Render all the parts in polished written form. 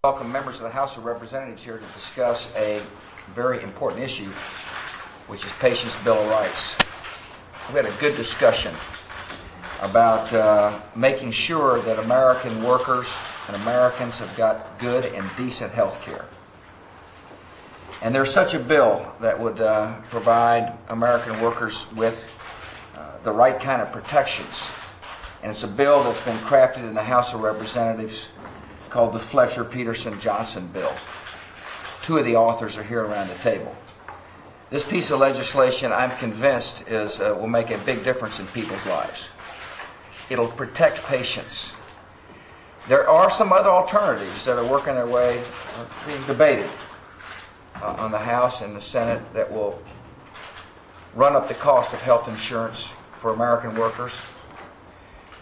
Welcome members of the House of Representatives here to discuss a very important issue, which is Patients' Bill of Rights. We had a good discussion about making sure that American workers and Americans have got good and decent health care. And there's such a bill that would provide American workers with the right kind of protections. And it's a bill that's been crafted in the House of Representatives called the Fletcher-Peterson-Johnson bill. Two of the authors are here around the table. This piece of legislation, I'm convinced, will make a big difference in people's lives. It'll protect patients. There are some other alternatives that are working their way, being debated on the House and the Senate that will run up the cost of health insurance for American workers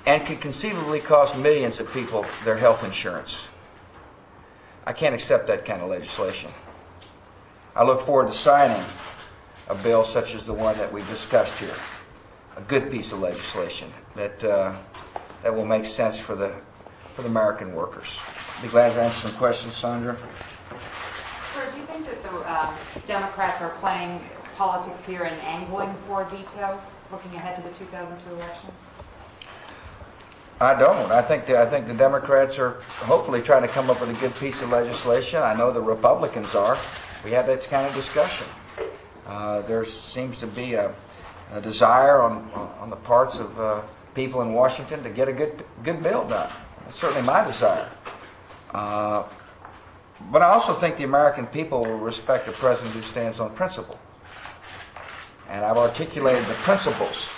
and could conceivably cost millions of people their health insurance. I can't accept that kind of legislation. I look forward to signing a bill such as the one that we discussed here, a good piece of legislation that will make sense for the American workers. Be glad to answer some questions, Sandra. Sir, do you think that the Democrats are playing politics here and angling for a veto, looking ahead to the 2002 elections? I don't. I think the Democrats are hopefully trying to come up with a good piece of legislation. I know the Republicans are. We had that kind of discussion. There seems to be a desire on the parts of people in Washington to get a good bill done. That's certainly my desire. But I also think the American people will respect a president who stands on principle. And I've articulated the principles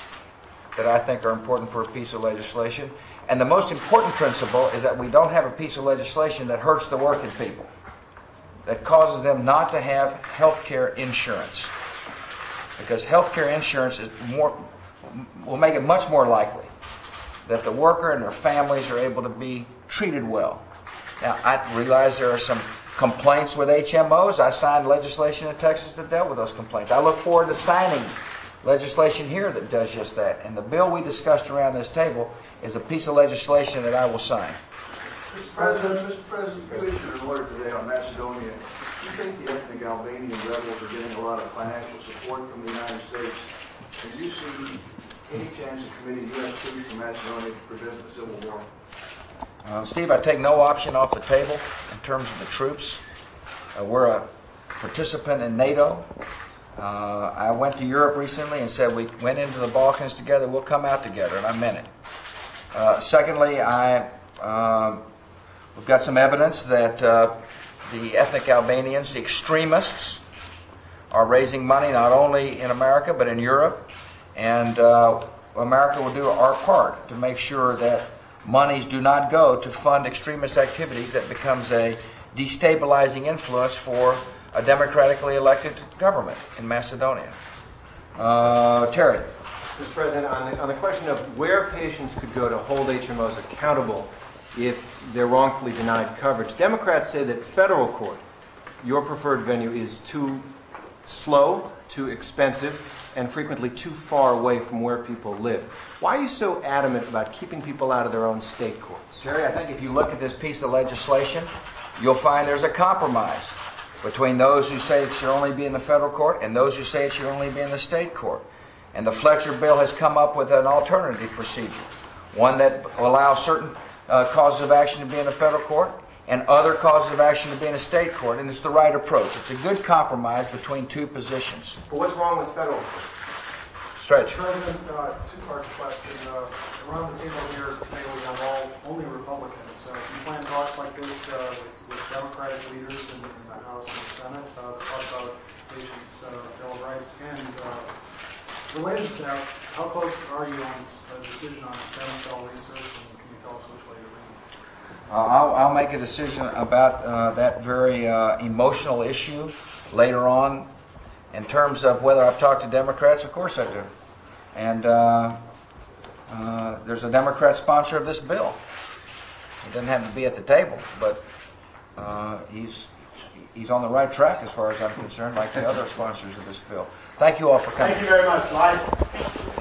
that I think are important for a piece of legislation. And the most important principle is that we don't have a piece of legislation that hurts the working people, that causes them not to have health care insurance. Because health care insurance will make it much more likely that the worker and their families are able to be treated well. Now, I realize there are some complaints with HMOs. I signed legislation in Texas that dealt with those complaints. I look forward to signing legislation here that does just that. And the bill we discussed around this table is a piece of legislation that I will sign. Mr. President, you issued an order today on Macedonia. Do you think the ethnic Albanian rebels are getting a lot of financial support from the United States? And do you see any chance of committing U.S. troops to Macedonia to prevent the civil war? Steve, I take no option off the table in terms of the troops. We're a participant in NATO. I went to Europe recently and said we went into the Balkans together, we'll come out together, and I meant it. Secondly, we've got some evidence that the ethnic Albanians, the extremists, are raising money not only in America but in Europe, and America will do our part to make sure that monies do not go to fund extremist activities that becomes a destabilizing influence for a democratically elected government in Macedonia. Terry. Mr. President, on the question of where patients could go to hold HMOs accountable if they're wrongfully denied coverage, Democrats say that federal court, your preferred venue, is too slow, too expensive, and frequently too far away from where people live. Why are you so adamant about keeping people out of their own state courts? Terry, I think if you look at this piece of legislation, you'll find there's a compromise between those who say it should only be in the federal court and those who say it should only be in the state court. And the Fletcher bill has come up with an alternative procedure, one that allows certain causes of action to be in the federal court and other causes of action to be in a state court, and it's the right approach. It's a good compromise between two positions. But what's wrong with federal court? Stretch. President, two-part question. Around the table here today we have only Republicans. Do you plan talks like this with Democratic leaders in the House and the Senate to talk about patients' Bill of Rights? And related to that, how close are you on a decision on stem cell research? And can you tell us which way you're leaning? I'll make a decision about that very emotional issue later on. In terms of whether I've talked to Democrats, of course I do. And there's a Democrat sponsor of this bill. He doesn't have to be at the table, but he's on the right track as far as I'm concerned, like the other sponsors of this bill. Thank you all for coming. Thank you very much. Live.